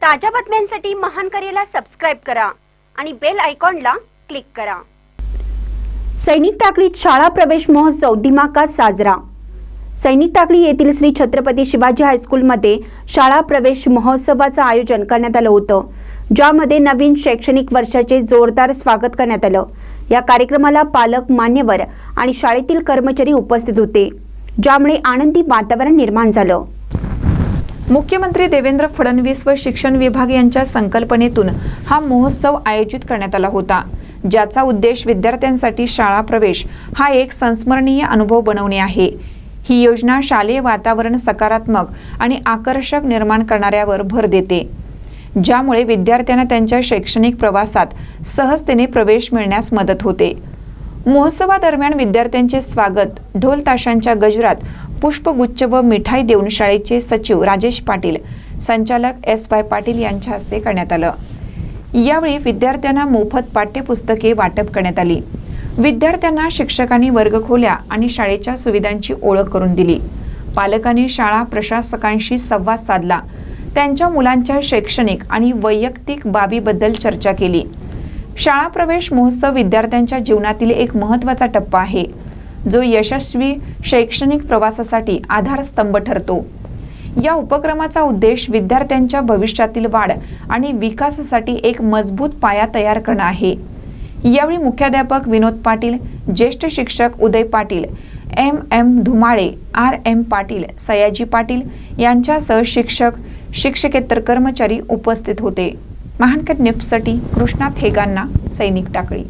ताज्या बातम्यांसाठी महान करेला सबस्क्राइब करा आणि बेल आयकॉनला क्लिक करा। सैनिक टाकळीत शाळा प्रवेश महोत्सव दिमाखात साजरा। सैनिक टाकळी येथील श्री छत्रपती शिवाजी हायस्कूलमध्ये शाळा प्रवेश महोत्सवाचे आयोजन करण्यात आले होते, ज्यामध्ये नवीन शैक्षणिक वर्षाचे जोरदार स्वागत करण्यात आले। या कार्यक्रमाला पालक, मान्यवर आणि शाळेतील कर्मचारी उपस्थित होते, ज्यामुळे आनंदी वातावरण निर्माण झाले। मुख्यमंत्री देवेंद्र फडणवीस व शिक्षण विभाग यांच्या संकल्पनेतून हा महोत्सव आयोजित करण्यात आला होता, ज्याचा उद्देश विद्यार्थ्यांसाठी शाळा प्रवेश हा एक संस्मरणीय अनुभव बनवणे आहे। ही योजना शालेय वातावरण सकारात्मक आणि आकर्षक निर्माण करण्यावर भर देते, ज्यामुळे विद्यार्थ्यांना त्यांच्या शैक्षणिक प्रवासात सहजतेने प्रवेश मिळण्यास मदत होते। महोत्सवादरम्यान विद्यार्थ्यांचे स्वागत ढोल ताशांच्या गजरात, पुष्पगुच्छ व मिठाई देऊन शाळेचे सचिव राजेश पाटील, संचालक एस.वाय. पाटील यांच्या हस्ते करण्यात आले। यावेळी विद्यार्थ्यांना मोफत पाठ्यपुस्तके वाटप करण्यात आली। विद्यार्थ्यांना शिक्षकांनी वर्गखोल्या आणि शाळेच्या सुविधांची ओळख करून दिली। पालकांनी शाळा प्रशासकांशी संवाद साधला, त्यांच्या मुलांच्या शैक्षणिक आणि वैयक्तिक बाबीबद्दल चर्चा केली। शाळा प्रवेश महोत्सव विद्यार्थ्यांच्या जीवनातील एक महत्त्वाचा टप्पा आहे, जो यशस्वी शैक्षणिक प्रवासासाठी आधारस्तंभ ठरतो। या उपक्रमाचा उद्देश विद्यार्थ्यांच्या भविष्यातील वाढ आणि विकासासाठी एक मजबूत पाया तयार करणे आहे। यावेळी मुख्याध्यापक विनोद पाटील, ज्येष्ठ शिक्षक उदय पाटील, एम धुमाळे, R.M. पाटील, सयाजी पाटील यांच्यासह शिक्षक, शिक्षकेतर कर्मचारी उपस्थित होते। महानकर न्यूजसाठी कृष्णा थेगांना, सैनिक टाकळी।